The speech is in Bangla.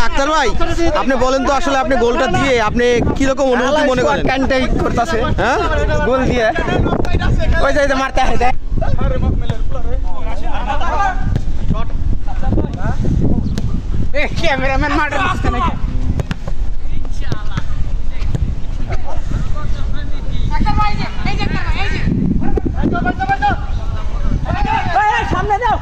আক্তার ভাই, আপনি বলেন তো আসলে আপনি গোলটা দিয়ে আপনি কিরকম অনুভূতি মনে করেন? কানটাই করতেছে, হ্যাঁ, গোল দিয়ে ওই যে মারতে হয় দেয়। ক্যামেরাম্যান মাঠের মাঝখানে সামনে যাও।